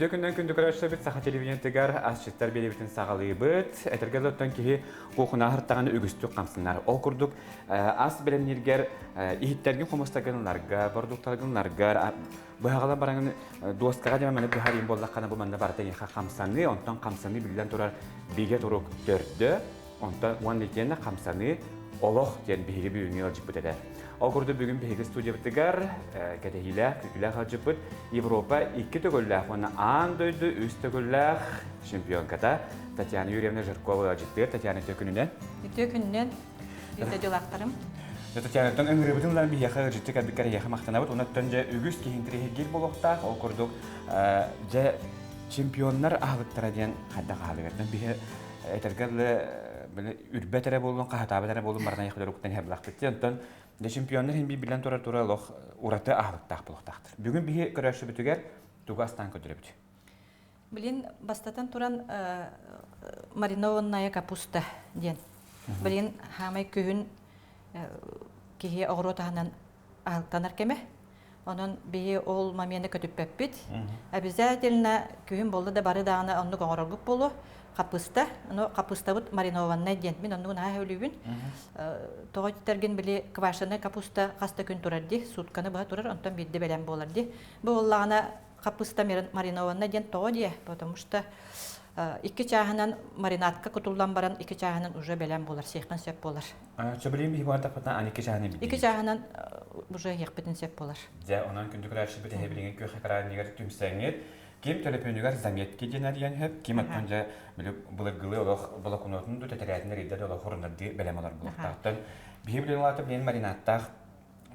Бүтө күннен күндү көрөшөбүт саха телевидениятыгар асчыттар белебитин сагалыйбыт. Этергелоттон кихи кухуна хырттаганы үгүстүк камсыннар. Ол курдук ас белемниргер ихиттерген хомостагынларга, бордуктаргынларга быхагала бараңын дуоскага дема мени быхарин боллаккана бу манда барта яха камсаны, онтон камсаны билден турар биге турук төрдө, онтон уанлетена камсаны олох ден биги бүгүнгө жиппетелер. Окурду бүгүн биги студия битигер кедehile күлүлөр хаҗыпыт Европа 2 төгөлләр оны андойду үз төгөлләр чемпионкада Татьяна Юрьевна Жиркова җиттер. Татьяна төкүнүнөн. Төкүнүнөн дилактарым. Татьяна тон ömrübütünler bir yaxa җитте кадыккар яха мактанабыт. Оннан же үгүс кихинтире гел болохта окурдук же чемпионнар агыттыра дигән хадда халыгытын бие этергәле биле үрбәтере булган кахатабәтере булган бардан яхлыктан хәблак битте. Онтон de чемпионнар һәм билен тура лох ураты агыттак булактыр. Бүген бие көрәшү бүтүгәр тугастан көтөрөбүт. Билин бастатан туран маринованная капуста ден. Билин хамай күн кие огротаһынан алтанар кеме. Онон бие ол мамияны көтүппәппит. Обязательно күн болду да бары дагына онны гоңоргуп болу. Капуста, но капуста вот маринованная ден. Мен онны на хөлүбүн. Тоғыттарген биле квашеная капуста каста күн турар ди, сутканы ба турар, онтон бидде белән болар ди. Бу оллагына капуста маринованная ден тоғы ди, потому что iki чагынан маринадка кутулдан баран iki чагынан уже белән болар, сейхан сеп болар. Чөбелем би барда патна аны iki чагынан биди. Iki чагынан уже яқпетин сеп болар. Дә онан күндүк рәши бите хәбилеген көх хакаран нигәр түмсәңет. Ким телефонугар заметки дигән дигән һәп ким атканча биле булыгылы олох балаконотун ду тәтәрәтен ридә олох хорнады беләмалар булактан. Бие белән латып белән маринадтах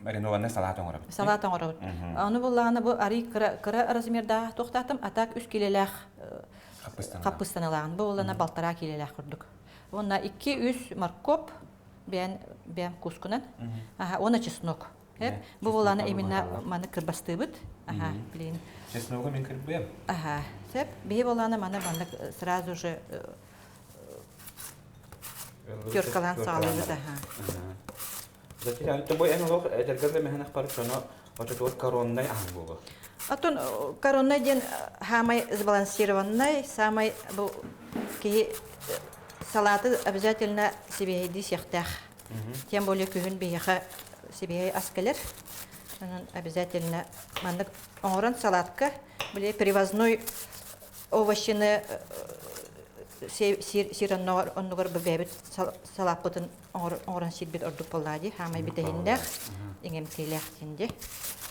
маринованный салат оңораб. Салат оңораб. Аны буллаганы бу ари кыра размерда тохтатым атак 3 килеләх капустаналаган. Бу улана балтара килеләх курдук. Онна 2-3 моркоп бен кускунан. Оны чеснок. Бу буланы именно маны кырбастыбыт. Блин. Чесногу мен кырбыям. Сеп бие буланы маны сразу же тёркалан салыбыт. Затем это бой аналог, это когда мы ханах парчано, вот это вот коронный ангул. Атон коронный ден хамай сбалансированный, самый бу ки салаты обязательно себе еди сехтах. Тем более күн бияха себе аскелер. Обязательно мандык оңоран салатка, биле привозной овощины сираннор оннугар бебет салапытын оңоран сирбет ордук боллади, хамай битehindер иңемтелек тенде.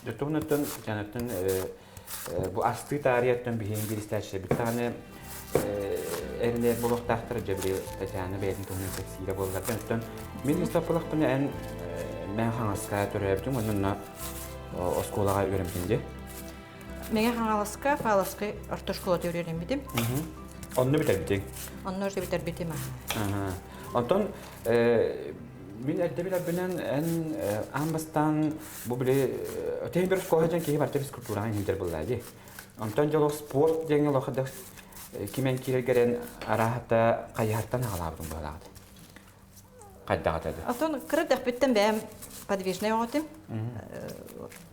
Дөтөнөтөн жанатын бу асты тарихтан биһин гиристәче бит таны эрне болохтактыр жебри Татьяна бәйдин төнү сексире болган. Мен истапылык буны эн мен хаңаска төрөбүм, онунна осколага өремдинде. Мега хаңаласка, фаласка орто школа өйрөнөм битим. Онны битер. Онны уже битер битим. Антон мен әддәбиләр белән эн амбастан бу биле тембер школадан ки бар тепс культураны хинтер булды. Антон жоло спорт дигән лохада кимен киргән арахата каяртан алабым булады. Кайдагы. Антон кырдак биттем бәм подвижный отым.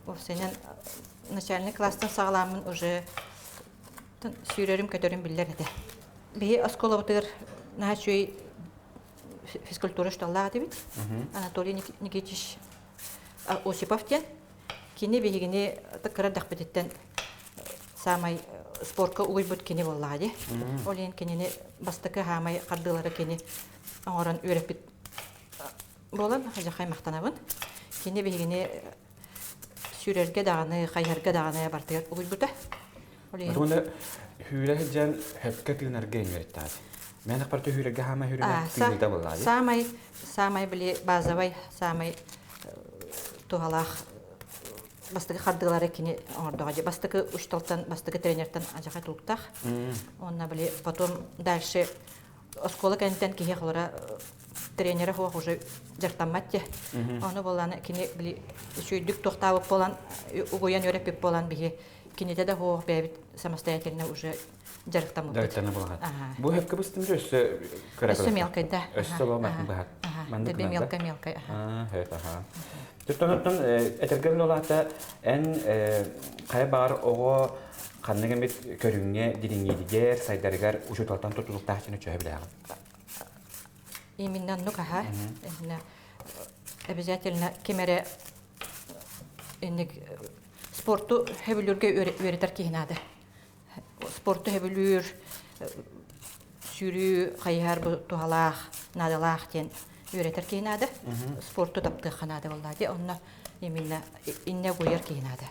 Овсенен начальный класстан сагламын уже сүйрерим көтөрүм биллер иде. Бии оскола бутыр начой физкультура шталлага дебит. Анатолий Никитич Осипов тен кини бигини кырдак биттен самай спортка уйбут кини боллады. Олен кинини бастыкы хамай кардылары кини оңоран үйрөп болан хажахай мактанабын. Кини бигини сүрерге даганы, кайярга даганы бартыр уйбута. Олен хүрәҗән хәккә тинәргә йөртәд. Мен акпарты хүрәгә һәм хүрәгә тилдә булды. Самай биле базовый, самай тугалах бастыгы кардылары кини оңордога. Бастыгы ушталтан, бастыгы тренерден ажака туктак. Онна биле потом дальше оскола кенттен кие холора тренеры хо уже жартаматте. Аны боланы кини биле шүйдүк токтабып болан, угуян өрөп болан биге кинете да хо бебит самостоятельно уже жарыктамып. Дайтаны булган. Бу хәккә бистимдә Өсө мелкой да. Өсө ломак бат. Мелкой. Туттан этергел олата эн кай бар ого канныгымет көрүңне дириңидигер сайдаргар учуталтан тутулуктаачыны чөһө билегин. Именно нукаха. Обязательно кемере спорту хөбүлүргө өретер кийинады. Спорту хөбүлүр сүрүү кайар бу тухалаах, надалаах тен өретер кийинады. Спорту таптыханады боллади. Онна именно инне гойер кийинады.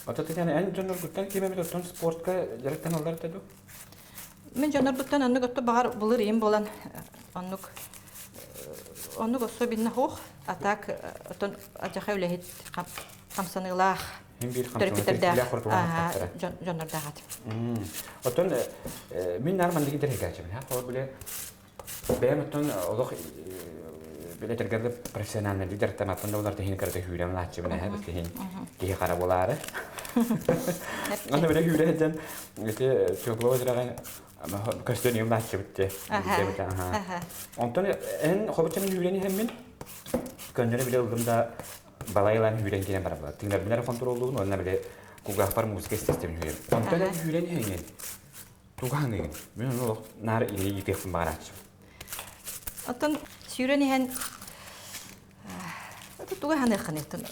Ототан эн жонор гуттан кемемет оттон спортка жарыктан алдар деду. Мен жонор гуттан анны готто багар булыр им болан аннук особенно хох атак оттон ажаха үлехит камсанылах жонор дагат. Оттон мен нарман диги дерегачы мен хо биле бем оттон олох биле тергелде профессиональный лидер тамапында улар техин карда хүрәм лачы мен хәбис техин ки кара булары. Аны биле хүрәдән эте чокло жраган костюм лачы битте. Онтон эн хобчын хүрәни хәммен көндөрө биле улдымда балайлан хүрән килен бара була. Тиңдер билер контроллугун онна биле кугахпар музыка системин хүрән. Онтон хүрәни хәңген. Туганы. Мен ол нар или итехм барач. Оттон сүйрөнүһен туганы ханеттен.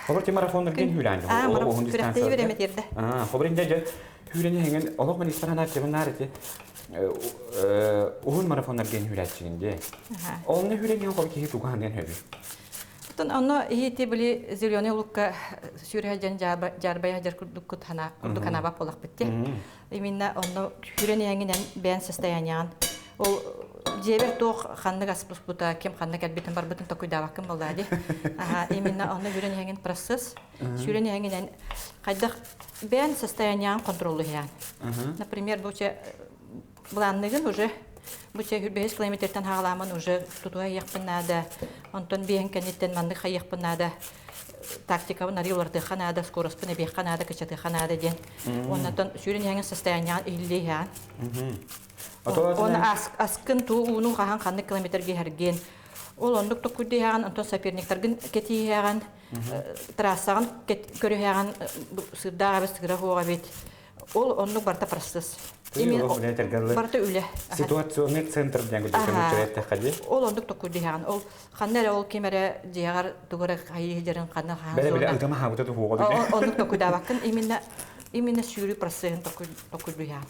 Хобор марафондор ген хүрән. Марафон күрәктәй береметерде. Хоборинде же хүрәни хәңген олог мен испанана чебен нарыты. Ухун марафондор ген хүрәчигинде. Олны хүрәни хобор ки туганы хәби. Оттон аны ихти били зеленый лукка сүйрәҗән жарбая жаркудук хана кудукана бап болак битте. Именно аны хүрәни хәңгенен бән состояниен. Ол Жебер тох ханны гаспус бута кем ханны кәлбетен бар бутын токуйда вакым булды. Именно аны жүрен хәңген процесс. Жүрен хәңгенен кайда бән состояниен контроллыгы. Например, буча бланныгын уже буча 5 километртан хагаламын уже тутуя якпын надо. Антон бен кенеттен манды хаякпын надо. Тактикабын ариларды ханада скоростны бек ханада кечете ханада ден. Оннан жүрен хәңген состояниен илдея. Он аскын туу уну хахан ханны километрге herген. Ол ондук токудыган антон соперниктерген кетияган трассаган көрөгөн сырдагы сыгыра хога бит. Ол ондук барта процесс. Барта үле. Ситуационный центр ден көчөрөттө хади. Ол ондук токудыган. Ол ханнер ол кемере жагар тугара хайыжерин ханна хаан. Бele алтама хабыта тугоду. Ондук токудабакын именно сүйрүү процессын токудуя.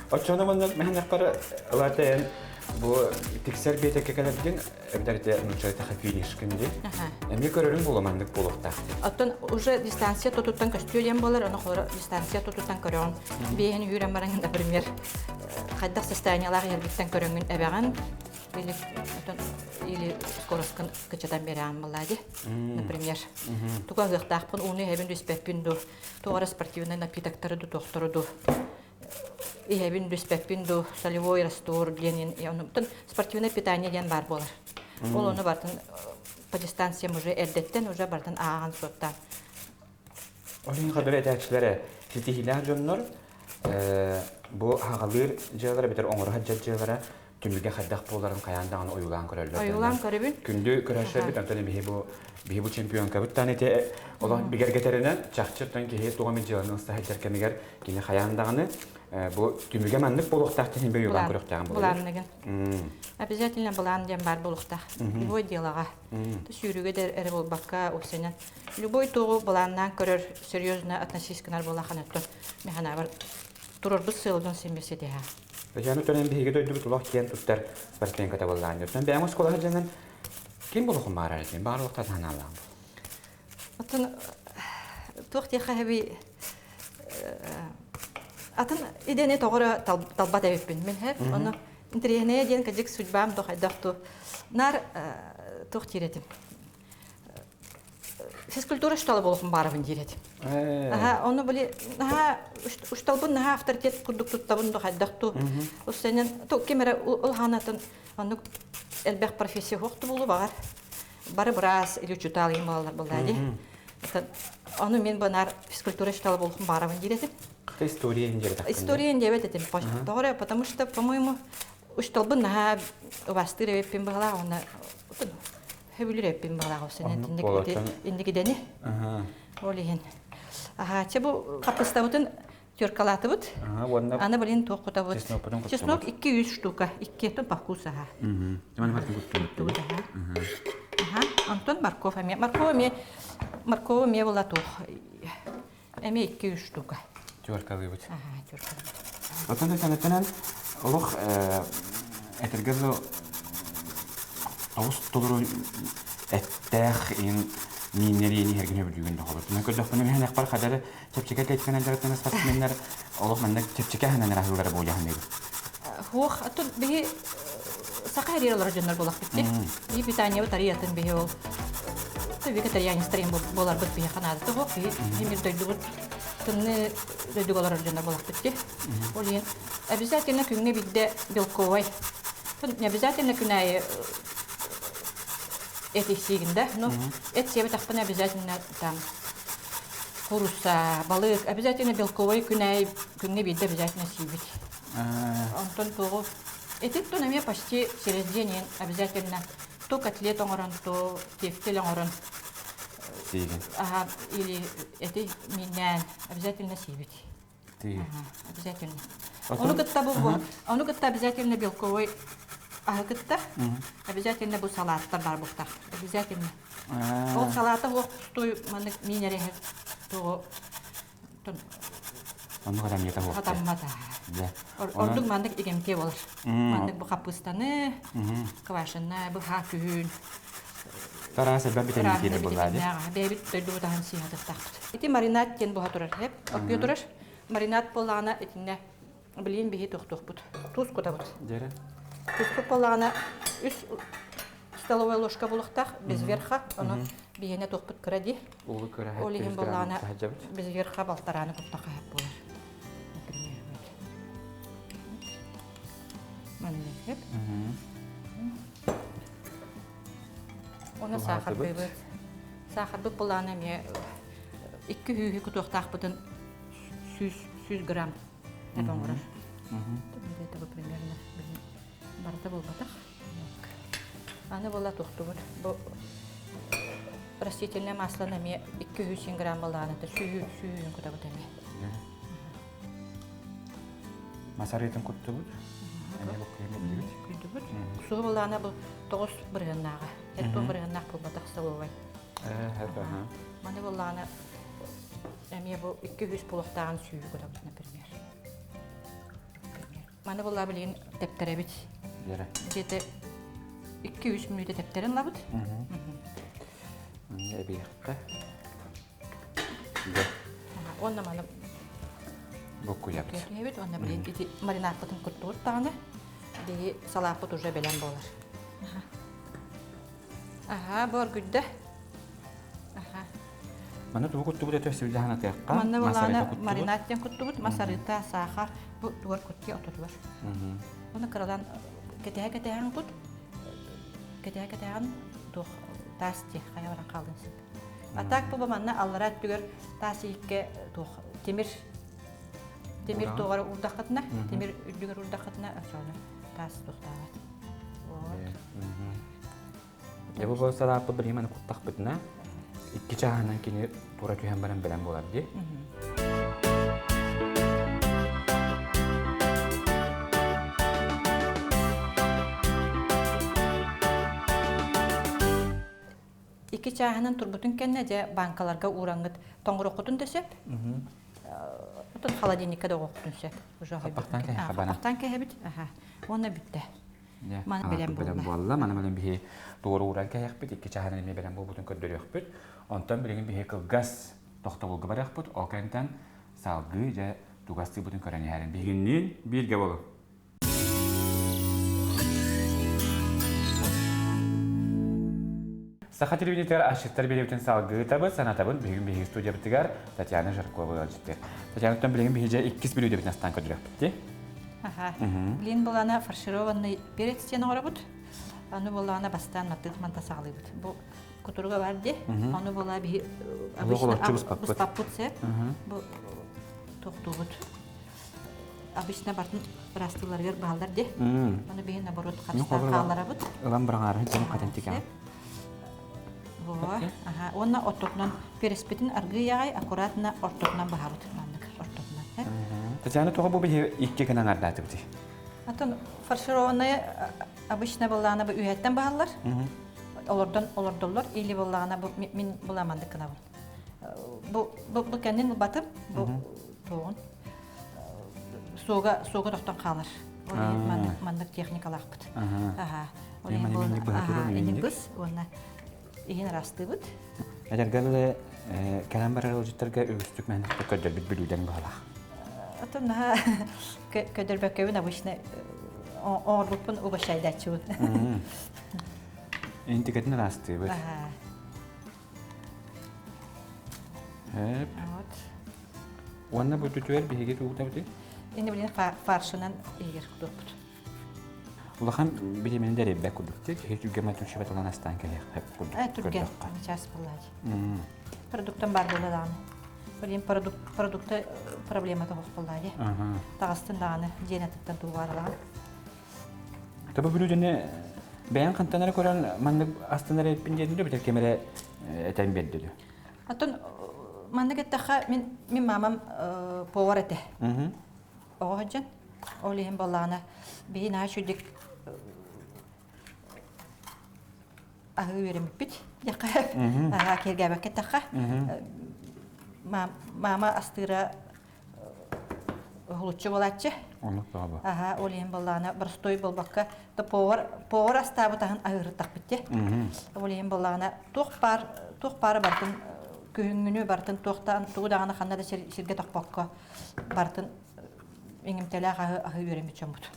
Очона мен механакпар латен бу тиксер бетеке келген эбдерде нучайта хафиниш кинди. Эми көрөрүм буламандык болукта. Оттон уже дистанция тотуттан көстөлем болар, аны хора дистанция тотуттан көрөн. Бейин хүрәм барган, например, кайда состояниялар ярбиттен көрөнгөн эбеган или скоростка кычадан берем молоди, например. Туга гыктакпын уны хебин дуспеппинду, тугара спортивный напитоктары ду доктору и хебин дуспеппинду, солевой раствор ленин, и он спортивное питание ден бар болар. Ол оны бартын по дистанциям уже эрдеттен уже бартын аган соттан. Олин кадыр этәчләре титихиләр жоннор бу хагалыр җырлары битер оңгыр хаҗҗаҗлары Тümüge xaddaq bolların qayandağını oyulan körələr. Oyulan körəbin. Gündü körəşlər bit antoni bihi bu çempion kabut tanete ola biger geterinden çaqçıqdan ki he toğamı jığının sahələr kemiger kini qayandağını bu tümüge manlıq boluqtaqdan bir oyulan körəktəğin bolur. Bulanlığın. Обязательно булан дем бар болуqtaq. Любой делага. Сүйрүгө дер эре болбакка осенен. Любой тоğu буланнан көрөр серьезно относисканар болахан өттөн. Механа бар. Турурбыз сылдан сембесе де. Jangan tuh yang bihiga itu betul kian tuter seperti yang kata bolan. Dan biang sekolah jangan kim bolu kemarin ini baru waktu tanah lang. Atan tuh dia kahabi atan ide ne togora talbat evpin min hep. Onu intrihne diyen kajik sujbam tuh hadak tuh nar tuh tiretim. Физкультура шталы болуп барабын диретим. Оны биле, ушталбын авторитет курдук туттабын да хайдакту. Осенен то кемере ул ханатын аны элбек профессия хокту болу бар. Бары брас или чутал им балдар булдади. Аны мен банар физкультура шталы болуп барабын диретим. История индирет. История индирет этим. Тогора, потому что, по-моему, ушталбын вастыры веппин бала, она хөбүлүреппин баглагысын Оннук болотон. индигидени. Олиһин. Че бу капыстабытын тёркалатыбыт. Онна. Аны билин тоқутабыт. Чеснокпутун куттубут. Чеснок 200 штука, 2 тон пахкусаха. Таман мартын куттубут. Антон морковь ме. Морковь ме була тух. Эми 200 штука. Тёркалыбыт. Тёркалатыбыт. Отон да санатынан олох этергезо аус толору эттэх ин минерини хергене бүлүгүн да холот. Мен көдөх мен ханак бар хадары чепчеке кеткен жаратан спортсменнер олох менде чепчеке ханан рахылары бу яхны. Хух ату би сакайрылар жөннөр болак битти. Би питание тарыятын би ол. Ты вегетарианец стрим болар бит би ханады. Ты хох би мир дойдугут. Тынны дойдугалар жөннөр болак битти. Олин обязательно күнгө бидде белковый. Не обязательно күнай эти сигинда, но это себе так обязательно там куруса, балык, обязательно белковый күнай бидде обязательно сибить. Антон того. Это то на меня почти через день обязательно то котлет онгорон, то тефтель онгорон. Или это меня обязательно сибить. Обязательно. Он говорит, обязательно белковый. Обязательно был салат, барбухта. Обязательно. Ол салата вот стой, маны минерехет, то он гадам не того. Хатаммата. Ордук мандык игемке болар. Мандык бу капустаны, квашына, бу хакүн. Тарасы бер битен кире булады. Бебит тойду тахан сиятып тахт. Ити маринад кен бу хатурар хеп, акпы тураш. Маринад полана этине билин бихи тохтохбут. Туз котабут. Дере. Туз полана 3 столовая ложка булыктах без верха, аны бияне тохпут кради. Улы көрә. Олиген полана без верха балтараны коттака хеп булар. Маннек. Оны сахар бебет. Сахар бу полана ме 2 хүйі кутуктак бутын 100 грамм. Это он раз. Это примерно. Барда был батах. Она была тухтубут. Растительное масло на ме 200 грамм была, это сүйүн куда вот ами. Масарытын куттубут. Суу была она был 9 брыгыннага. Это брыгыннак был батах столовой. Маны была она ами бу 200 полуктаган сүйү куда вот, например. Маны была билин тептеребит. Где-то 200 минут тептерен лабыт. Не бияққа. Онна маны Боку ябыт. Ябыт, онна билин ити маринад бутын куттур таганы. Ди салат бут уже белен болар. Бор гүддө. Мана туу куттубут өтө сибилдахана тыякка. Мана булана маринадтен куттубут, масарыта, сахар, бу туар кутти ототулар. Оны кырадан кетеге-кетеген кут. Кетеге-кетеген тух тасти хаябаран калдын сип. Атак бу манна аллара түгөр тасикке тух темир тугар урдакытна, темир үдүгөр урдакытна ачаны тас тухтабат. Вот. Я бу болсалар бу бир мана куттак битна. Икки чаганан кини тура күйен баран белен болар ди. Икки чаганан турбутун кенне же банкаларга ураңыт тоңгурокутун десеп. Отон холодильникке да окутун сеп. Апактан кеhe хабана. Апактан кеhe бит. Оны битте. Мана белен болла. Мана белен бихи тура уран кеяк бит. Икки чаганан эме белен болбутун көддөрөк бит. Онтан билген бихи кылгас тохтобулга барак бит. Окентан салгы же тугасты бутун көрөн ярын. Бигиннен бирге болу. Саха телевидениетер ашыктар белебитин салгы табы, санатабын бүгүн бихи студия битигар Татьяна Жаркова болжиттер. Татьянаттан билген бихиже 2 билүү дебитин астан көдүрөк битти. Блин была она фаршированный перец тена работ. Оно была она бастан матык манта саглыбыт. Бу кутурга барды. Оно была би обычно бустапутсе. Бу токтубут. Обычно бартын растыларгер балдар де. Оно би наоборот капстан каллара бут. Ылам бараңар хем катан тикем. Во. Ага. Онна оттотнан переспитин аргыягай аккуратно оттотнан бахабыт маннык оттотнан. Татьяна туга бу бе икки гана гардаты бити. Атын фаршированные обычно булана бу үйәттен баһаллар. Олордоллар или булана бу мин буламанды кынабын. Бу кәннен батып бу тоон. Суга тоқтан қалар. Мандык техникалар бит. Ага. Инин бус оны иһин растыбыт. Әдәргәле кәләм барар җиттәргә үгестүк мәнәк көдер бит билүдән бала. Атын көдөрбәкәвен обычно орбупын убашайдачу. Инде кетне растыбыт. Ага. Вот. Онна бу түтүер биһиге тугда бит. Инде билен фаршынан егер кудупут. Улахан билемен дәреп бәк кудукты. Һеч үгәмәтү шәбәтәлән астан келек хәп кудук. Түрген час булады. Продуктан бар буладан. Билен продукты проблема табып булады. Тагыстын даны женеттен тугарлар. Таба билүдәне бәян кантанары көрән мандык астана репин дендә бит кемере этән берде. Атын мандык эттәхә мин мамам повар эте. Оҗан олиһин баллана бина шүдик ахы верем бит. Яка кергә бәкәт тәхә. Мама астыра хулучы булачы. Оны таба. Ага, олиһин баллана простой булбакка да повар астабы тагын агыртак битте. Олиһин баллана тух пар бартын күңүнү бартын тохтан тугдагына ханнада сирге токпакка бартын иңимтеле ахы верем бит чомбут.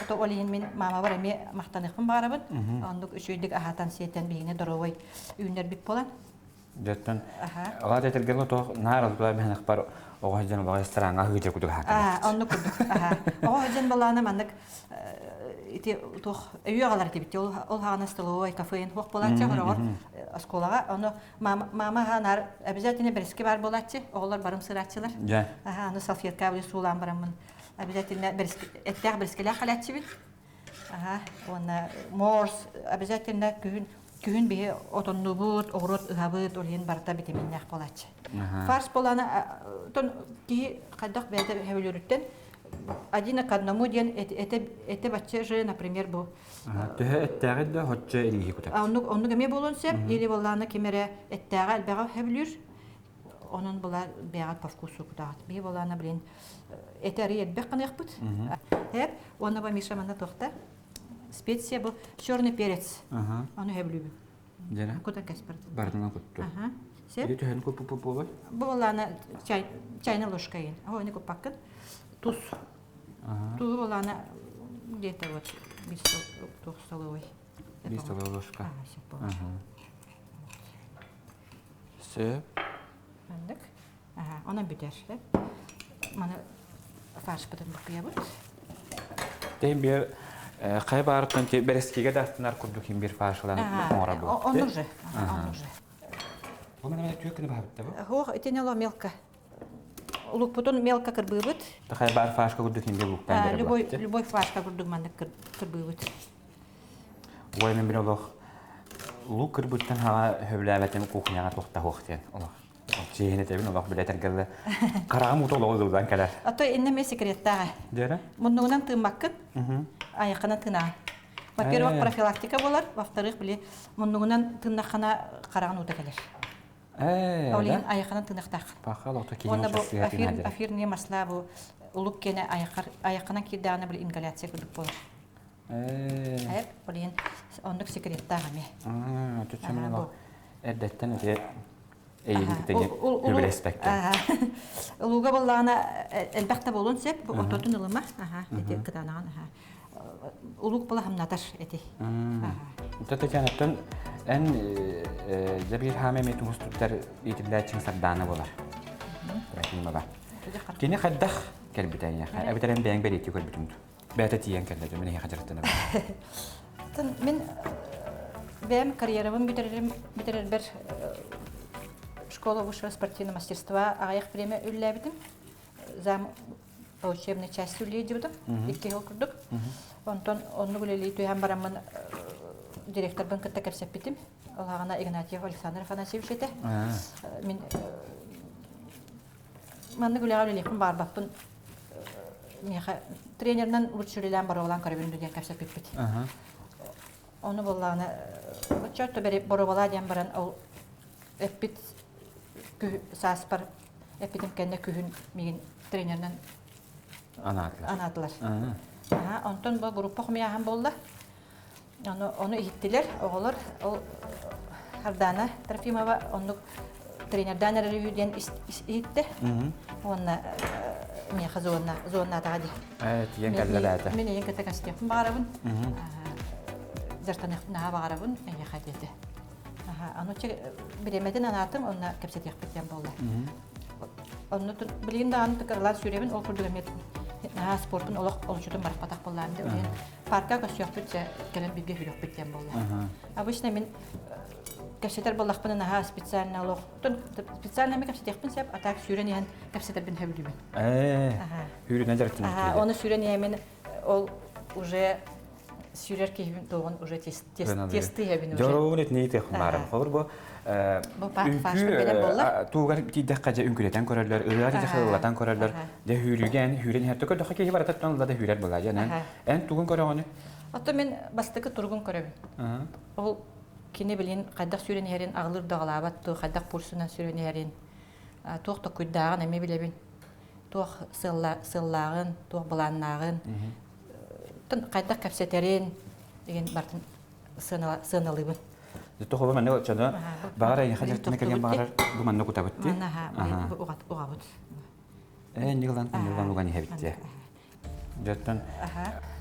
То олиһин мин мама бар эми мактаныхын барабын. Андык үчүйдүк ахатан сетен бигине доровой үйнер бит болан. Жаттан алар этергеле то нарал була бен акбар огожан багы страңа хыжы кудук хакы. Анны кудук. Огожан баланы мандык ити тох үйөгалар тибит. Ол хана столовой кафеин хок болачы хорор асколага. Аны мама ханар обязательно берески бар болачы. Оглар барым сырачылар. Аны салфетка белән сулан барамын. Обязательно берески эттәр берескеләр халатчы бит. Оны морс обязательно күн бе отоннубут, огрот ыгабыт, олен барта витаминнәк болачы. Фарш боланы тон ки кадак бәдә хәвлүрүттен один к одному ден эте баччы же, например, бу. Төһә эттәгә дә хотча илги кутак. Онны геме болонсеп, или боланы кемере эттәгә албага хәвлүр. Onun bular beyaz по вкусу кудат. Би боланы билен этери этбек канык бут. Хәп, оны ба мишаманда тохта. Специя бу черный перец. Аны хәблү. Дәна. Куда каспар. Бардына кутту. Сеп. Или төһән күп булар? Бу боланы чайная ложка ен. Аны күп пакын. Туз. Туз боланы где-то вот 2 столовой. 2 столовая ложка. Сеп. Андык. Она битер. Мана фарш потом бакыябыт. Тембер кай барыптан берескеге дастынар курдук ким бир фаршлан оңора бу. Он уже. Бу менә төкне барытта бу. Хо, этенело мелко. Улук потом мелко кырбыбыт. Кай бар фаршка курдук ким бир буктан бер. Любой фаршка курдук манда кырбыбыт. Ой мен биролох лук кырбыттан ха хөбләбәтем кухняга тохта хохтен. Аллах. Чейне тебин Аллах белә тәргәле. Карагым утолыгыздан калар. Ато инне секреттага. Дәре? Моннан тымаккын. Аякына тына. Во-первых, профилактика булар, во-вторых, биле моннан тыннахана карагын ута келер. Олин аякына тынактак. Пахал ото кийин шәхсиятин. Афир не масла бу улук кене аякына киданы бил ингаляция күдүк булар. Хәп, олин ондык секреттага ме. Төчәмен әдәттән үзе эйгитеге күбер аспект. Улуга буллана элбәктә булын сеп, бу ототун ылыма, эти кыданаган, улук була хамнатар эти. Тәтәкәнәттән эн җәбир һәмәме тумустуттар итибләчен сарданы булар. Рәхимә ба. Кине хәддах кәлбитән я. Әбитәрен бәян бер итү кәлбитүм. Бәтә тиян кәлдә менә хаҗыртына. Мен бәм карьерамын битерер бер школа высшего спортивного мастерства аяк премия үлләбидем. Зам учебной части үлләйди будым. 2 ел курдук. Онтон онны бүләли туян барамын директор бен кытта кепсеппитим. Олагана Игнатьев Александр Афанасьевич ете. Мен манны гүләгә лехим бар баппын. Меха тренернан үрчүлелән бар olan карабин дигән кепсеппит. Оны булланы чатта бери боробала дигән баран ул эппит саспар эппитим кенне күһүн миген тренернан анатлар. Онтон бу группа хмияхан болду. Onu ihtiler, oğullar, o Hardana Trofimova, onu trenerden rüyden itti. Onu miha zona tadi. Evet, yengellerdi. Meni yengete kastıyorum bağırabın. Zertanık naha bağırabın, meni hadedi. Onu çek biremeden anlattım, onu kapsat yaptım boldu. Onu bilin de anı tıkırlar sürebin, o kurdu emet. Naha sportun oluşudum var patak bollarında. Parka koşuyor bütçe, gelen bir gehülük bütçem boldu. Обычно мен капсетер боллақпын наха специально олох. Тон специально мен капсетер бин сеп, а так сүйрен ян капсетер бин хәбилүбен. Хүрүнә дәртен. Оны сүйрен ямен ол уже сүйрер кийбин тогын уже тесты хәбин уже. Жорунет нейте хмарым. Холыр бу тугар тидә каҗа үнкүләтән көрәләр, ырыгар тидә хыллатан көрәләр. Дә хүрүгән, хүрен һәр төкә дәхә киһи баратан да хүрәр була янән. Эн тугын көрәгәне. Ата мен бастыкы тургун көрәбин. Ол кини билин кайдак сүйрен һәрен агылыр дагалабат, кайдак курсунан сүйрен һәрен. Тохта куйдаган эме билебин. Тох сыллагын, тох буланнагын. Тын кайдак капсетерин деген бартын сыналыбын. Тохова менә чана бара я хаҗаттына кергән бара бу менә кутабыт. Угабыт. Нигылдан уган һәбитте. Жаттан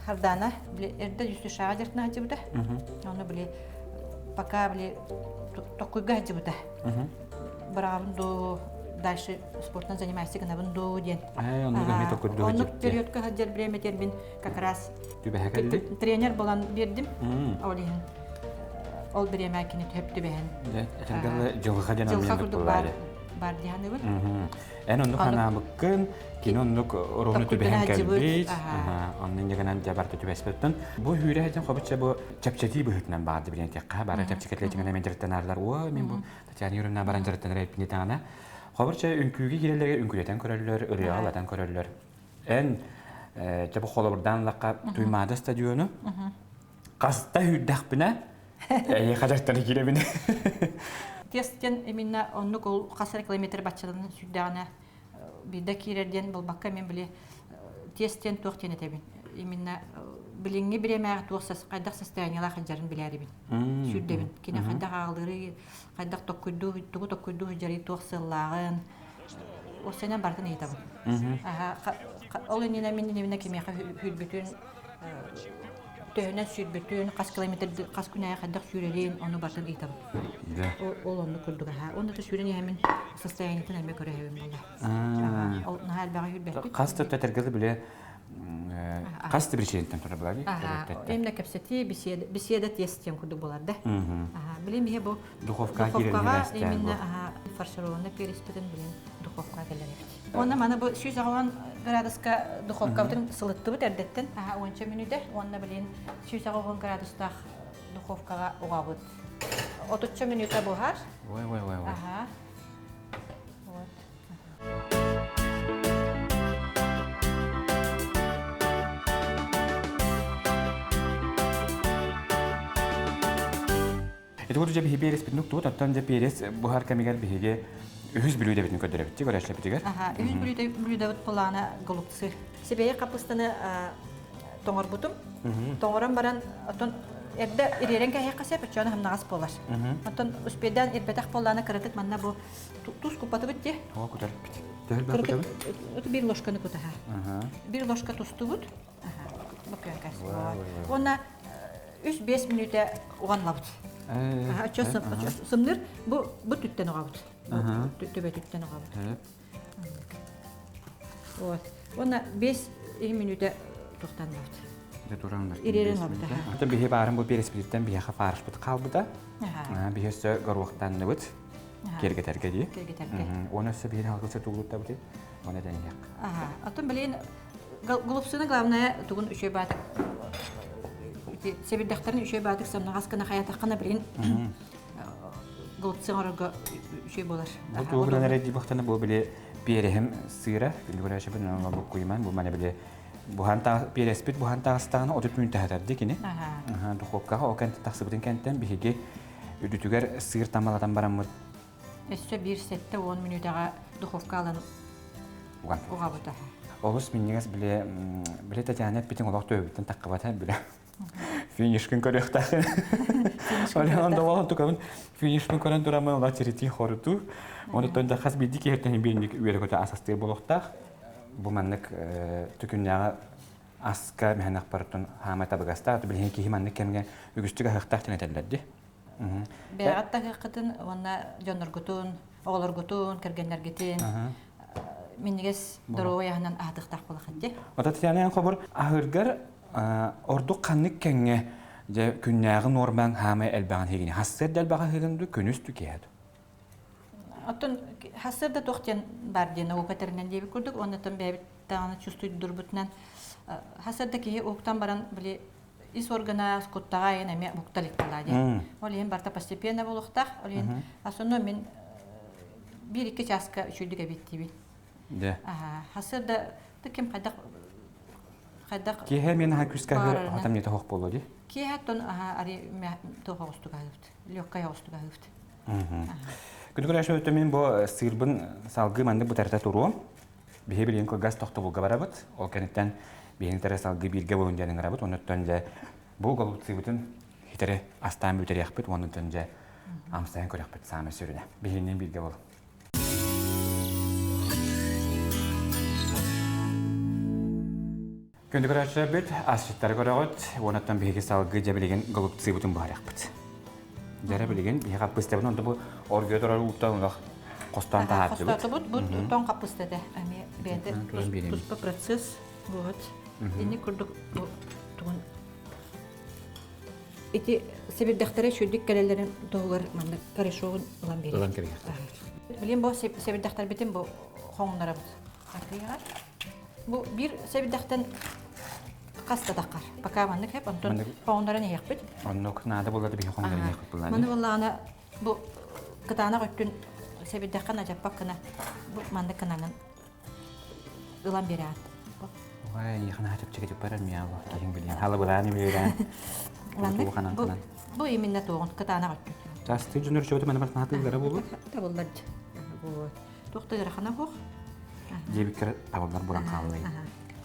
Хардана эрдә юсты шагыртна җибдә. Аны биле пока биле токуйга җибдә. Бравду дальше спортом занимаешься гнабунду ден. Он гыме токуйду. Он периодка хаҗер время тербин как раз тренер булан бердим. Олин. Ол биреме кини төптү бен. Әтәгәле җылга җанам булды. Бар дияны бу. Эн онны хана мыккын, киноннук роны төбәһен кәлбит. Онны ягынан җабарты төбәспәттән. Бу хүрә һәҗән хабыча бу чапчати бөһүтнән барды белән тәкка бара чапчакетләтеңә мен директанарлар. О, мен бу Татьяна Юрьевна баран директанар әйтеп таңана. Хабырча үнкүгә кирәләргә үнкүләтән көрәләр, ырыгалатан көрәләр. Эн җабы холобырдан лака туймада стадионы. Каста хүрдәк бина. Я хаҗаттан кирәбин. Тестен именно онны кол касар километр бачылын сүддәгенә бидә кирердән булбакка мен биле тестен тохтен этебин. Именно билеңне биремәгә тохсас кайдак состояниелар хаҗарын биләрбин. Сүддәбин. Кинә кайдак агылыры, кайдак токуйду җари тохсыллагын. О сенә бардын әйтәбин. Ол инде мен кемә хүлбүтен Төнә сүрбүтен кас километр кас күнә хәддәк сүрелен аны бартын итәм. Ол аны күрдүк. Аны да сүрен ямен состояниетен әмә күрә һәм булды. Ол нәһәл бәгә хүлбәт. Кас тәтәргәле биле кас тибриченттән тора була бит. Эмне капсети беседа тестем күрдүк булар да. Билем бе бу духовка кирелмәстән. Именно фаршированы переспеден билем духовка келәләр. Онна мана бу 100 градуска духовка бүтән сылытты бит әрдәттән. 10 минутта, онна белән 100 градуста духовкага угабыт. 30 минутта бухар. Ой. Вот. Это вот уже бихиберес бит нукту, таттан же перес бухар камигал бихиге үз билүүдө бит нукөдөрө бит, көрөшлө битигер. Үз билүүдө бит плана голуксы. Себее капустаны тоңор бутум. Тоңоран баран отон эрдә иререн кәһә касеп чана һәм нагас болар. Отон успедан ирбетак полланы кырытык манна бу туз купаты бит. О, күтәреп бит. Тәһәл бер күтәреп. Это бир ложканы күтәһә. Бир ложка туз тубут. Бакя касып. Онна 3-5 минутта уганлабыт. Сымныр бу түттен угабыт. Төбе түттен угабыт. Вот. Онна 5 минутта токтанлабыт. Турандар. Иререн угабыт. Ата бихе барым бу переспиттен бихе фарш бит калбыда. Бихе горвактан бит. Кергетәргә ди. Оны сөбен алгысы тугылта бит. Оны дәнияк. Атын белән голубсына главное тугын үше бат. ити себилдактарын үшөй баадык саннагас кына хаятаккана билин голцың орга үшөй болар. Бу тугран реди бахтана бу биле перехем сыра билгөрәшә бен аңлап куйман бу менә биле бу ханта переспит бу ханта астана 30 минут хәтәрде кине. Аха, духовкага окан тахсыбытын кенттен биһиге үдүтүгәр сыр тамалатан бараммы. Эссе 1 сәттә 10 минутага духовка алып уга бута. Олус миннегес биле Татьяна битен олак төбөтен таккабата биле. Финишкин көрөктә. Алан да валан тукабын финишкин көрән дурамы ла черити хоруту. Онда да хас бидик ертен бирник үерекөтә асастыр болохта. Бу маннык түкүннәгә аска мәһнәк бартын хамата багаста биле ки химаннык кемгә үгүстүгә хактахтын этәлләрди. Бәгатта хакытын онна жоноргутун, оголоргутун, кергеннәргетин. Миннегес дорояһынан аһдыктак булахатты. Ота Татьяна хабар ахыргар орду каннык кеңге же күннәгы норман хама элбаган хегини хассер дәл бага хегинду күнүстү кият. Атын хассерда тохтен бардина у катернен дип күрдүк, оннан бәбит таны чувствует дурбутнан. Хассерда ки октан баран биле ис органа скоттага яна ме букталык булады. Олен барта постепенно булуктак, олен асоно мен 1-2 часка үчүлдүгө биттиби. Да. Хассерда текем кадак Киһе мен хакүскә хатам не тохок болду. Киһаттон ари тохогустугаыт. Лёккая остугаыт. Күдүгөрәшә өтө мен бу сырбын салгы манды бу тарта туру. Бихе билен ко газ тохты булга барабыт. Ол кенеттен биһин тарта салгы бирге болун жанын барабыт. Оннан да бу голубцыбытын хитере астан бүтер яхпыт. Оннан да амстан көрәкпыт самы сүрүнә. Бихиннен бирге бол. Күндүгөрәшә бит асчыттар көрәгөт. Оннан биһиге салгы жабилеген голубцыбытын бар яхпыт. Дәре билеген биһиге пыстабын онда бу оргө торар уттан костан таһат. Костан бу тон капыстада. Ами бәдә туспа процесс вот. Инне күрдүк бу туган. Ити себилдактары шүлдик кәләләрен тоғыр манда карышогын улан бери. Улан керек. Билен бу себилдактар битен бу хоңнара бут. Атыга. Бу бир себилдактан каста дакар. Пока манда хеп антон хоңнара не яқпыт. Онно кнада булады би хоңнара не яқпыт булады. Манда булана бу кытана көттүн себилдаккан ажаппак кына бу манда кананын улан бери ат. Вай, яхна хатып чыгып барам я Аллах, киһин билген. Халы буланы билген. Бу именно тоғын кытана көттүн. Жасты жөнөр чөтө менен бар хатылары болду. Табылдар. Вот. Тоқтыгыр хана хох. Дебикер табылдар буран калды.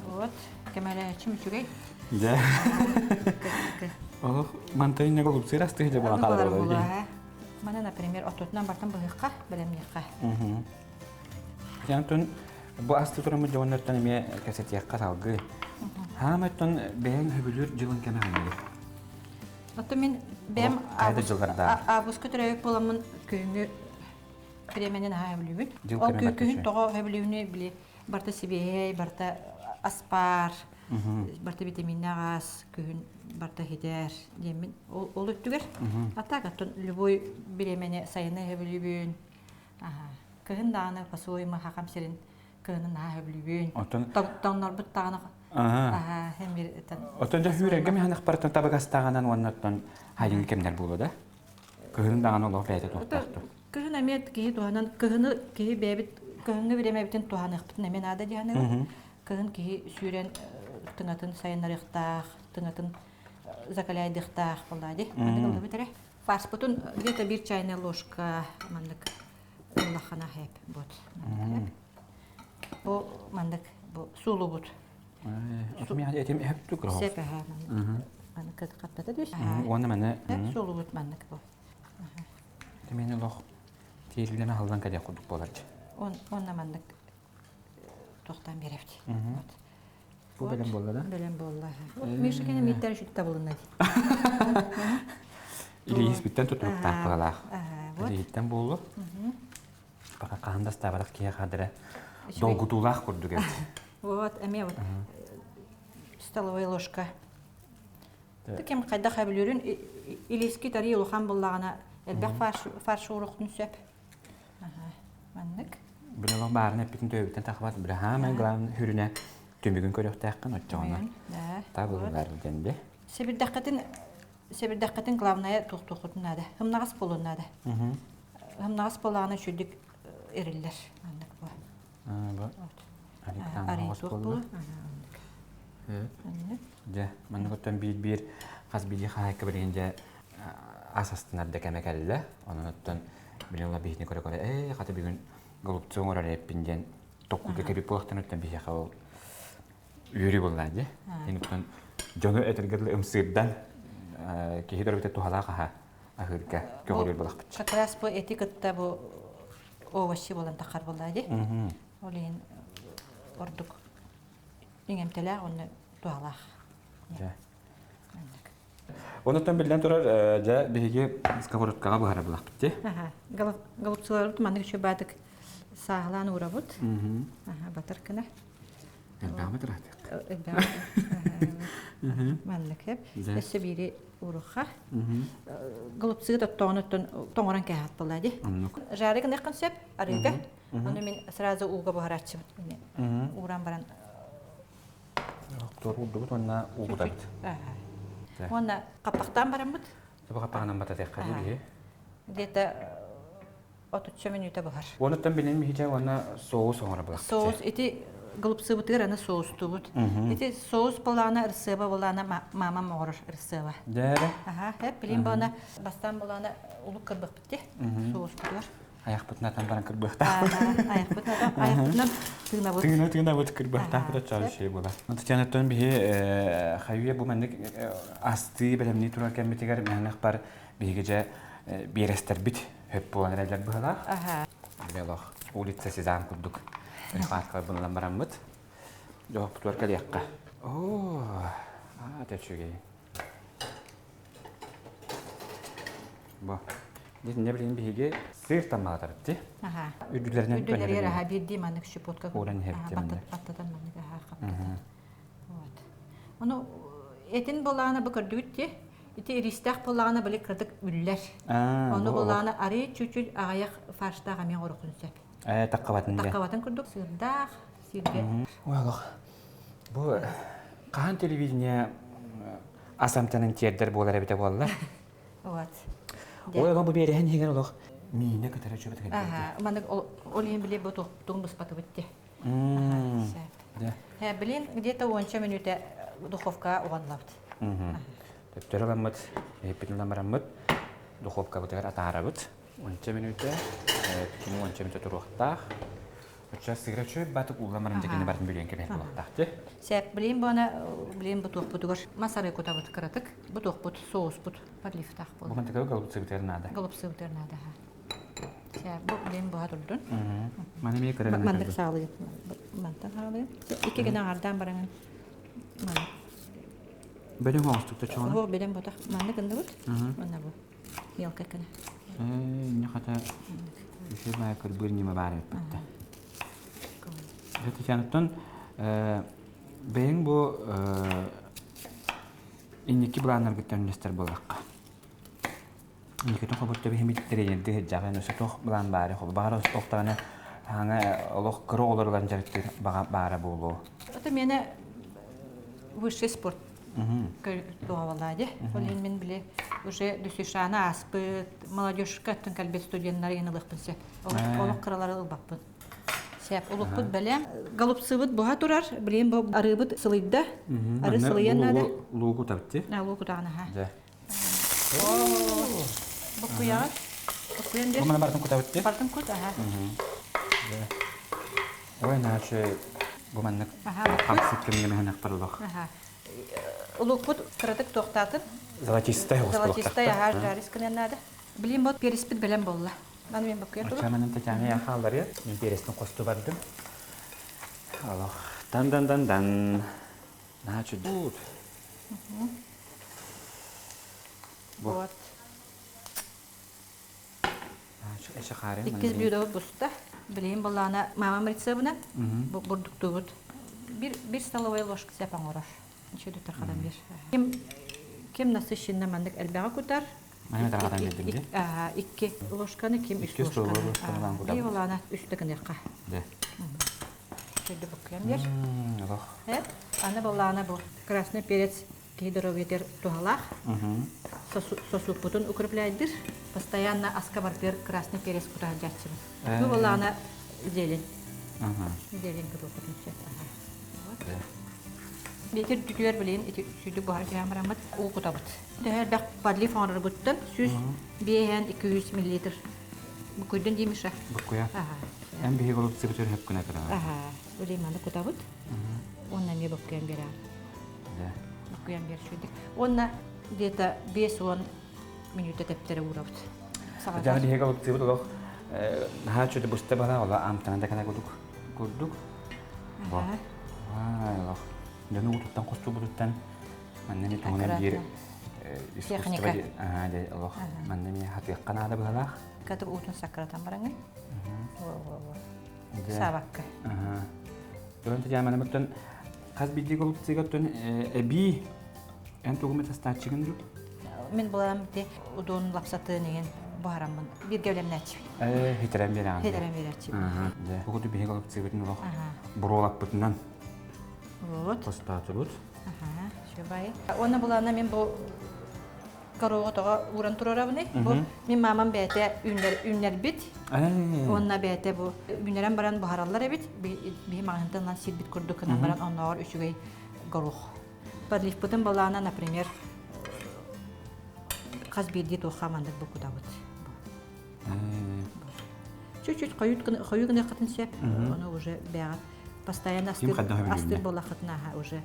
Вот. Кемеле чимчүгей. Да. Ох, мантайна голуб сырасты же буран калды. Мана, например, ототнан бартан быгыкка, белем якка. Янтон бу асты турамы жоннартан эме касет якка салгы. Хаматтан бен хөбүлөр жылын кеме ханды. Ото мен бем кайда жылдарда август көтөрөп боламын көңү пременен хабылыбын. Ол көкүн тоо хабылыбыны биле барта сибей, барта аспар, барта витаминнагас, көкүн барта хидер демин. Ол өттүгөр. Атагаттан любой премене сайына хабылыбын. Көкүн даны пасойма хакам серин көкүн хабылыбын. Тоннор буттаганы Отон да хүрәгә мен ханак табагастаганан ваннаттан хайын кемнәр булды да. Көһүн даган олох бәйдә токтакты. Көһүн әмет ки туганан көһүн ки бәбит көһүнгә биреме битен туганак битен мен ада дигәне. Көһүн ки сүрен тыңатын сайынарыктак, тыңатын закаляйдыктак булды. Менә булды битере. Фарс бутун где-то 1 чайная ложка мандык Аллахана хәп бут. Бу мандык бу сулу бут. Отмя этим хәптү кров. Сепәһә. Аны каттата диш. Оны менә сулу бут мандык бу. Мен лох тиерлеме халдан кадә кудык булар. Онна мандык тохтан берәфти. Бу белән булды да. Белән булды. Мишкәне миттәр шут табылына. Илис биттән тутып тапкалар. Илиттән булды. Бака канда стабарак кия хадыра. Долгутулах курдугә. Вот, эме вот. Столовая ложка. Тикем кайда хабылырын илиски тари улхан буллагына элбек фарш уруктун сөп. Мандык. Биле лох барына битен төбөтен тахват бир хама главный хүрүнә төмөгөн көрөктәккән отчагына. Да. Та булулар денде. Себирдаққатын главная туқтуқытын ады. Хымнағас болуын ады. Хымнағас болағына шүлдік ерілер. Бу. Арый туқ болу. Же, маны көттөн бир қаз биди хайка бергенде асастынар да кәмекәлі. Оның өттен билонла бихне көре-көре, қаты бүгін голубцуң орар еппінден тоққылды кәбіп болақтан өттен бихеқа ол үйірі болады. Ең өттен жоны әтіргірлі ұмсырдан кейі дөрбіте тухалаға ахырға көгілер болақ бітші. Қатырас бұл этикетта бұл овощи болан тақар болады. Ол ең ордық үңемтелі оны тухалақ. Онуттан билден турар жа биһиги сковородкага быһара булак битти. Голубцылар маннык еще бадык сағылан урабыт. Батыр кына. Элбагы тырат. Маннык хеп. Эссе бири уруха. Голубцыгы да тоңоран кәһәт болады. Жары кына концеп арыга. Аны мен сразу уга быһарачым. Уран баран. Тор урдубут онна угудабыт. Онна капақтан барамыт. Бұл қапағынан бата тек қады бейі? Где-то 30 минута бар. Онуттан білен мейте онна соус оңыра бұлақ? Соус, эти голубцы бутыр, ана соус тубут. Эти соус болана ырсыба болана мама моғыр ырсыба. Дәрі? Хеп, білен болана бастан болана улық кырбық бітті. Соус бутыр. Аяқ бұтынатан баран кырбықтақ. Аяқ бұтынан тыгна бұт. Тыгна бұт кырбықтақ бұта чары шей бола. Тетянаттан бейі қайуе бұл мәндік асты білімні тұрар кәмбетігер мәнік бар бейге жа берестер бит хөп болан әрәлер бұғылақ. Белоқ, улица сезам күрдік. Қатқалы бұнылан баран бұт. Жоқ бұтуар кәлеққа. Ооо, тәтшіге. Бұл. Не білейін бейге сыр тамағатар бітті. Үрділерінен өнерінен. Үрділері бірді маңық шипотқа Оран хептемінде. Баттадан маңық қаптадан. Оны етін болағына бұқырды үтте, еті ристақ болағына білі кірдік үллер. Оны болағына ары чүчіл ағаяқ фарштаға мен орықын сөп. Таққабатын де. Таққабатын күрдік сырдақ, сирге. Оялық. Бұл қаған телевидение асамтанын тердер болар әбіте болалар? Оялық бұл берейін еген олық. Мейіне көтірі жөбіт кәлбетті. Маңық ол ең біле бұл тұқтың бұспаты бітті. Білен, где-то 10 минута духовка оғанлапты. Төптері оламыд, еппетін оламарамыд, духовка бұтығар атағарабыд. 10 минута, 10 минута тұруқтақ. Өтші сығыра чөп батып ұламарым дегені бардың бөлген кәлек болақтақты. Сәп, білен бұны, білен бұтуқ бұтығыр. Масары көта бұты қыратық. Бұтуқ бұт, соус бұт, парлифтақ бұт. Бұған тәкәуі голубцы бұтығыр нады? Голубцы бұтығыр нады. Сәп, бұл білен бұға тұрдың. Маны мей көрелі Мандық сағылы. Мандық сағылы. Икі гені ағардан бараңын. Бөлің оңыстықты чоғаны? Бұл білен бұтақ. Мандық үнді бұт. Мұна бұл. Елкі кіні. Не қата үші бай көр бір неме бар өтпетті. Тетянаттан бәйін бұл иннекі бұланар күттен үнестер болаққа. Иннекетін қобытты бейін біттері енді жағын өсі тоқ бұлан бары. Бағара өсі тоқтағаны аңа олық күрі оларылан жарықтыр бары болу. Это мені высший спорт доғавалады. Олен мен біле уже дүсішаны аспыт, молодежь кәттін кәлбет студенттары енілік білсе. Олық қыралары ұлбақпын. Сәп, олық бұд бәлем. Голубцы бұд бұға тұрар, білем бұл ары бұд сылыйда. Ары сылыйын нады. Луғу табытты? Луғу тағына, ха. Бұл құяғыр. Бұл құян дер. Бұманы бардың күт табытты? Бардың күт, аға. Ой, нәші бұманнық қамсып кемге мәхінақ барылық. Олық бұд қыратық тоқтатып. Золотистай осы болықтақты. Золотистай, аға, жарис кінен нады. Білем бұд переспіт бәлем болла. Маны мен бұқия тұрып. Өтшәмінің тәкәне яқалар ет. Мен перестің қосты бардым. Аллах. Дан-дан-дан-дан. Нәчі бұд. Вот. Нәчі әші қарен. Иккіз блюдо бұста. Білейін болағына мамам рецебінен бұрдықты бұд. Bir столовая ложка сәпан орар. Нешеді тұрқадан бер. Кем насыщинна мандық әлбәға күтар. Мәне тарғадан бердім де? Икки ложканы, кем үш ложканы. И олағына үштігін еққа. Şöyle bakıyorum bir. Олох. Evet. Ana bolağına bu. Krasный перец гидровитер тухалах. Сосуд бутун укрепляйдир. Постоянно аскабарпер красный перец кутаджатчы. Bu bolağına zелень. Zелень кутукутун чет. Бекер түтүер билен сүдү бар жамырамат у кутабыт. Тәһәр бак падли фонры буттан сүз бейен 200 мл. Bu көйдөн демиша. Букуя. Эм бии голуп цибитер хеп күнә кара. Улей маны кутабыт. Онна не баккан бера. Да. Баккан бер шүдик. Онна где-то 5-10 минут тептере урабыт. Жана бии голуп цибит олох. Ха чөтө бусты бала ола амтанада кана кудук. Кудук. Ба. Вай олох. Дәну туттан косту буттан. Маннани тоңна бир Техника. Да, олох. Маннани хатык канада балах. Катып утун сакратан бараңы. Сабакка. Дөрөнтө жамана буттан каз бидди голуп цигаттан эби эн тугумет стачыгын ду. Мен булам те удун лапсаты деген барамын. Bir gevlemnәч. Хитерен берән. Хедерен берәч. Да. Бугуду бии голуп цигатын олох. Буролап бутунан. Вот. Постатылут. Шубай. Оны булана мен бу Карого тога уран турарабыны. Бу мен мамам бәте үннәр бит. Онна бәте бу үннәрен баран бахараллар бит. Би маңынтан сил бит курдук кына баран оннар үчүгәй горох. Подлив потом балана, например, каз бирди то хамандык бу кудабыт. Чуть-чуть каюгына катын сеп. Оны уже бәгат постоянно астыр балахытна уже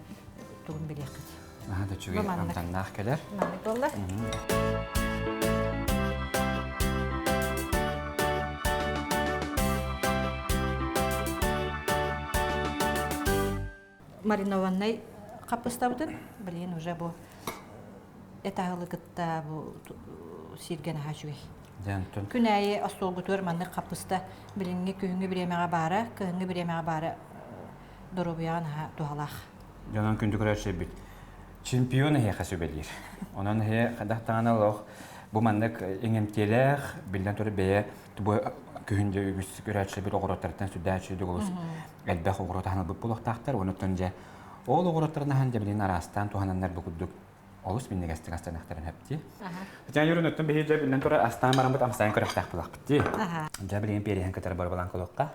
тугын белекет. Да чугай амтаннах келер. Мамик болла. Маринованный капуста бутын. Блин, уже бу этагылыкытта бу сирген хажуй. Дәнтон. Күнәйе астол бутыр манны капуста билинге күнгө биремеге бара, күнгө биремеге бара доробуян ха тухалах. Жанан күндүк рәшә бит. Чемпион хе хасыбелир. Онан хе кадактана лох бу мандык эңемтелер билдән туры бәя бу күндө үгүс көрәшә бит огыраттардан сүдәче дигәс. Әлбәх огыраттан бу булак тахтар, оны төнҗә ол огыраттарны һәм дәбилен арастан туханнар бу күдүк. Олус мине гастын ахтарын хәпти. Жан йөрүн өттен бе җәб билдән туры астан барам бит амсаен көрәк тах булак бит. Җәбилен периһен катар бар балан колокка.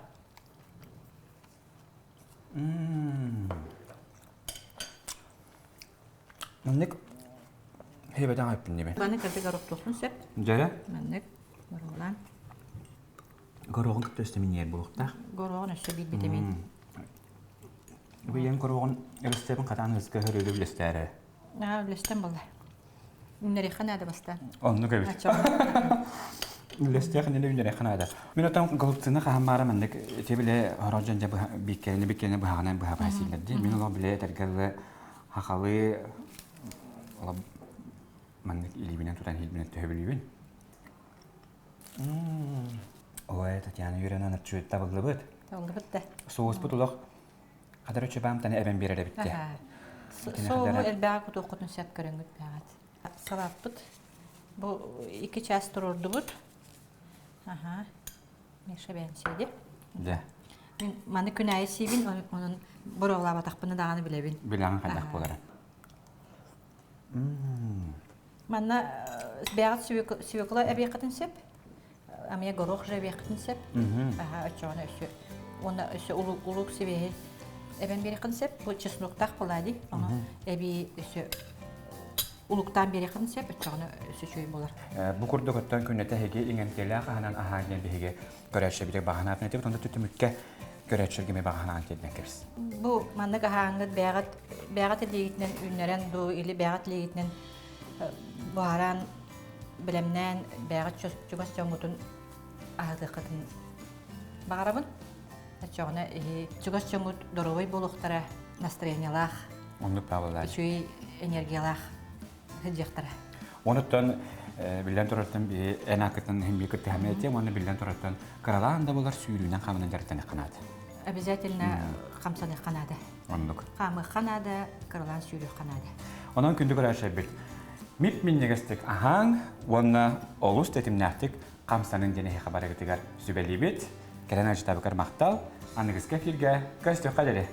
Маннык хебедан айппын неме. Баны кәрде горох тоқсын сеп. Жара? Маннык горохлан. Горохын көтөстө минер булуктар. Горохын өсө бит битемин. Бу ян горохын эрестебин катан ыскы хөрөлө билестәре. Билестен болла. Үннәри ханада бастан. Онны көбит. Билестер нене үннәри ханада. Мен отам голуптыны хаммара мандык тебиле хорожан жабы биккене бу хагана бу хабасилди. Мен ол биле тергеле хахалы Ola mandık ilibinen tutan hilbinen töhebülübün. Oy, Tatyana yüren anıp çöğüt tabıllı bıt. Tabıllı bıt da. Soğuz bıt ulaq. Kadar öçü bağım tane eben bir ere bitti. Soğuğu elbağ kutu okutun sep körüngüt bağat. Salap bıt. Bu 2 ças tururdu bıt. Meşe benseydi. De. Manı künayı sivin, onun buroğla bataqpını dağını bilebin. Bilağın kaldak bolara. Manna bəyat süvekla əbiyaqatın sep. Amaya goroq əbiyaqatın sep. Açığına üsü. Ona üsü uluq seveyi əbən beriyaqatın sep. Bu çesnoqtaq boladı. Ona əbi üsü uluqtan beriyaqatın sep. Açığına üsü çöy bolar. Bu kurduk ötten künnete hege ingenteyle qahanan ahagyen bihege görəşə bir bağına apnete bir onda tütümükkä görəşərgeme bağına antedden kebis. Bu manna qahanğıd bəyat ligitnen ünləren du ili bəyat ligitnen buharan bilemnen bəyat çubas çoğutun ahıdıqıtın bağırabın. Açığına çubas çoğut dorovay boluqtara настроениялах. Onluk bağlılar. Çöy energiyalах hıcıqtara. Onuttan bilən toratan bir enakıtın hem bir kırtı hamleti onu bilən toratan karalan da bolar suyulundan qamından jaratan qanadı. Обязательно қамсаны қанады. Onluk. Қамы қанады, қырылан сүйрі қанады. Ondan kündük öğrenşe bil. Mip minnegestik ahan, ona olus dedim nahtik, qamsanın dene haber getigar sübeli bit. Кәрән ажытабы кармақтал, анығыз кәфирге көстіқ қадері.